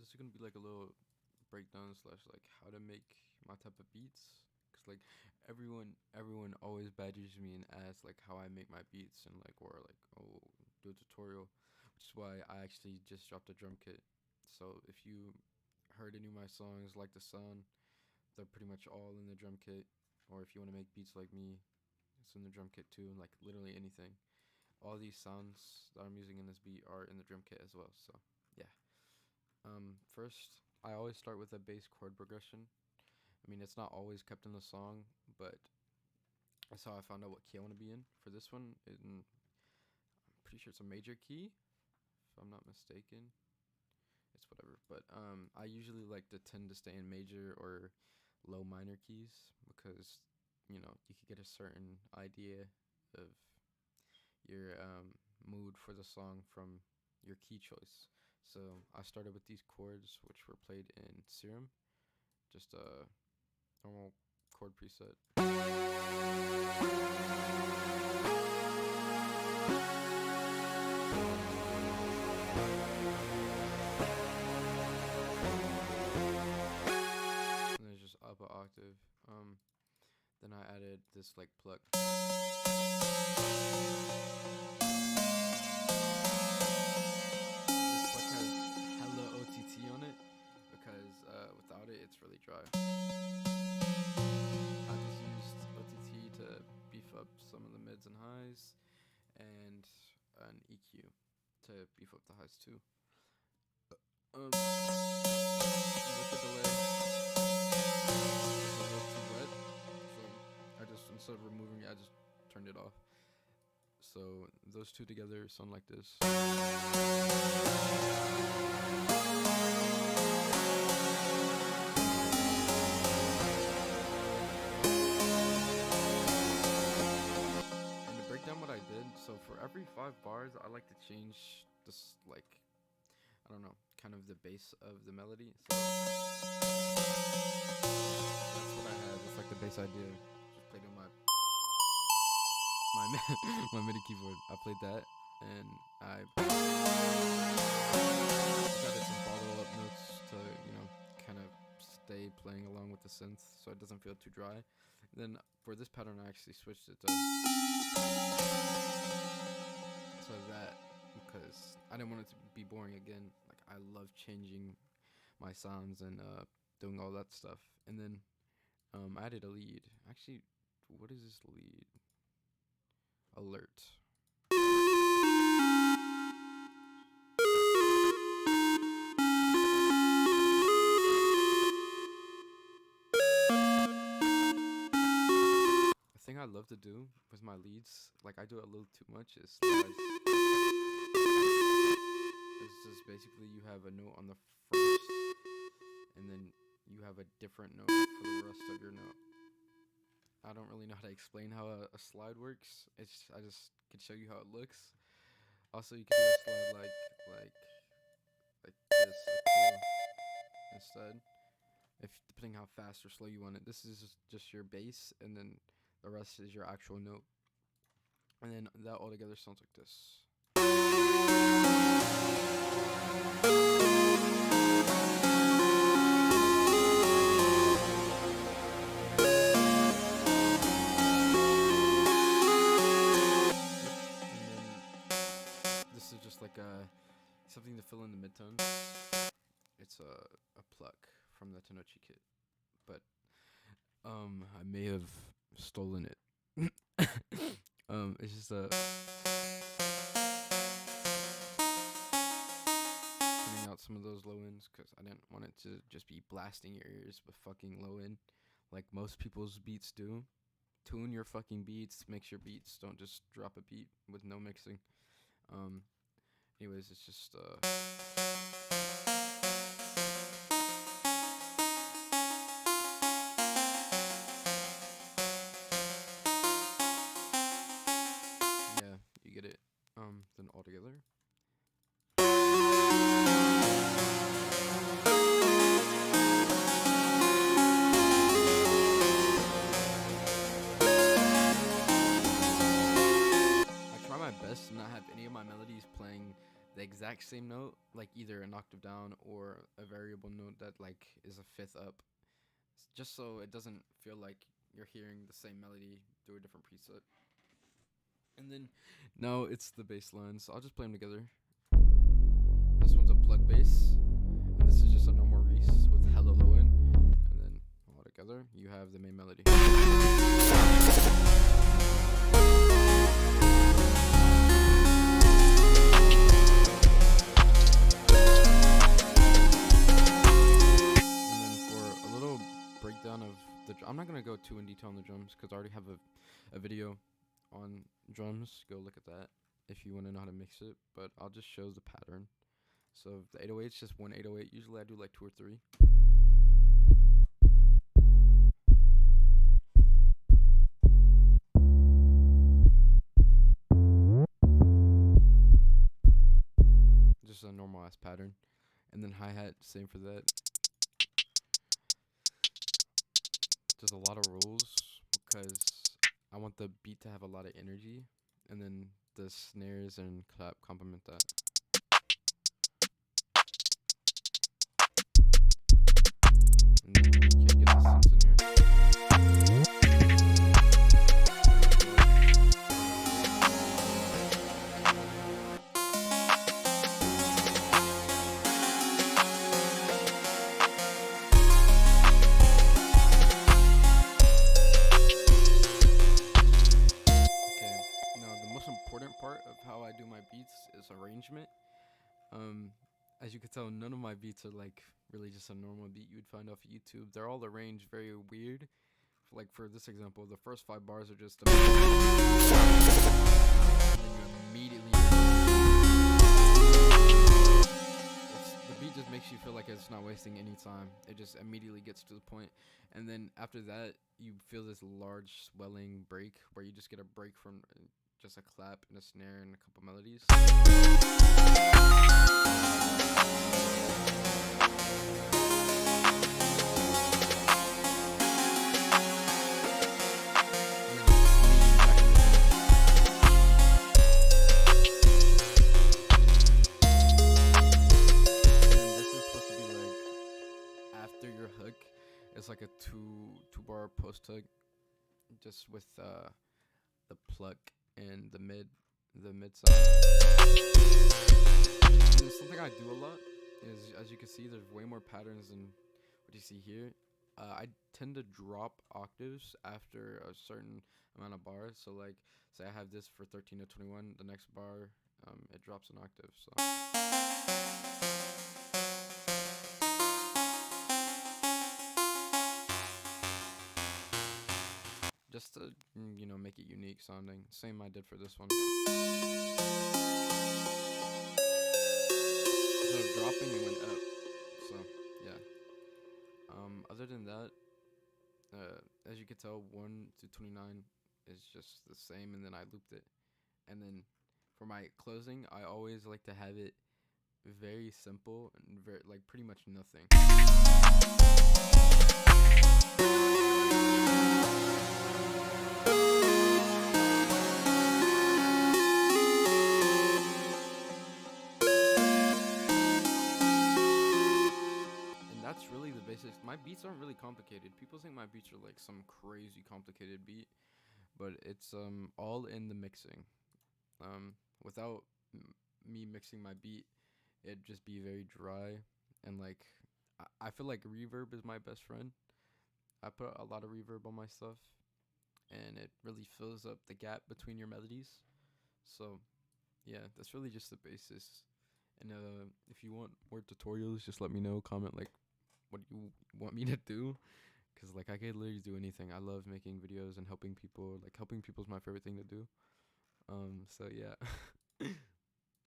this is gonna be like a little breakdown slash like how to make my type of beats. Cause like everyone always badgers me and asks like how I make my beats and like or like oh do a tutorial, which is why I actually just dropped a drum kit. So if you heard any of my songs like the sound, they're pretty much all in the drum kit. Or if you want to make beats like me, it's in the drum kit too. And like literally anything, all these sounds that I'm using in this beat are in the drum kit as well. So yeah. First, I always start with a bass chord progression. I mean, it's not always kept in the song, but that's how I found out what key I want to be in. For this one, I'm pretty sure it's a major key, if I'm not mistaken. It's whatever, but I usually like to tend to stay in major or low minor keys because you could get a certain idea of your mood for the song from your key choice. So I started with these chords, which were played in Serum, just a normal chord preset. And then it's just up an octave. Then I added this like pluck. This pluck has hella OTT on it because without it, it's really dry. I just used OTT to beef up some of the mids and highs, and an EQ to beef up the highs too. With the delay, it's a little too wet, so I just instead of removing it, I just turned it off. So those two together sound like this. Down what I did. So for every 5 bars, I like to change this, like, I don't know, kind of the bass of the melody. So that's what I had. It's like the bass idea. Just played on my MIDI keyboard. I played that, and I added some follow-up notes to kind of stay playing along with the synth, so it doesn't feel too dry. And then for this pattern, I actually switched it to that because I didn't want it to be boring again. Like I love changing my sounds and doing all that stuff. And then I added a lead. Actually, what is this lead? Alert. The thing I love to do with my leads, like I do it a little too much, is it's just basically you have a note on the first, and then you have a different note for the rest of your note. I don't really know how to explain how a slide works. I just can show you how it looks. Also, you can do a slide like this instead, if depending how fast or slow you want it. This is just your bass, and then the rest is your actual note, and then that all together sounds like this. This is just like something to fill in the midtones. It's a pluck from the Tenochi kit, but I may have stolen it. It's just putting out some of those low ends because I didn't want it to just be blasting your ears with fucking low end like most people's beats do. Tune your fucking beats. Make sure beats don't just drop a beat with no mixing. Anyways, it's just yeah, you get it. Then all together. My best to not have any of my melodies playing the exact like same note, like either an octave down or a variable note that like is a fifth up, just so it doesn't feel like you're hearing the same melody through a different preset. And then now it's the bass line, so I'll just play them together. This one's a plug bass, and this is just a normal Reese with hella low end, and then all together you have the main melody. Breakdown of I'm not gonna go too in detail on the drums because I already have a video on drums. Go look at that if you want to know how to mix it. But I'll just show the pattern. So the 808's just one 808. Usually I do like 2 or 3. Just a normal ass pattern, and then hi-hat same for that. Just a lot of rules because I want the beat to have a lot of energy, and then the snares and clap complement that. And then you can't get the synths in here. Part of how I do my beats is arrangement. As you can tell, none of my beats are like really just a normal beat you would find off YouTube. They're all arranged very weird. Like for this example, the first 5 bars are just and then you immediately the beat just makes you feel like it's not wasting any time. It just immediately gets to the point. And then after that, you feel this large swelling break where you just get a break from just a clap and a snare and a couple melodies. After your hook, it's like a two bar post hook, just with the pluck and the mid sound. And something I do a lot is, as you can see, there's way more patterns than what you see here. I tend to drop octaves after a certain amount of bars. So like, say I have this for 13 to 21, the next bar, it drops an octave. So. Just to, make it unique sounding. Same I did for this one. So dropping, it went up. So, yeah. Other than that, as you can tell, 1 to 29 is just the same, and then I looped it. And then for my closing, I always like to have it very simple and very, like, pretty much nothing. That's really the basics. My beats aren't really complicated. People think my beats are like some crazy complicated beat, but it's all in the mixing. Without me mixing my beat, it'd just be very dry, and like I feel like reverb is my best friend. I put a lot of reverb on my stuff, and it really fills up the gap between your melodies. So yeah, that's really just the basis. And if you want more tutorials, just let me know. Comment like what you want me to do, because like I could literally do anything. I love making videos and helping people. Like helping people is my favorite thing to do. So yeah.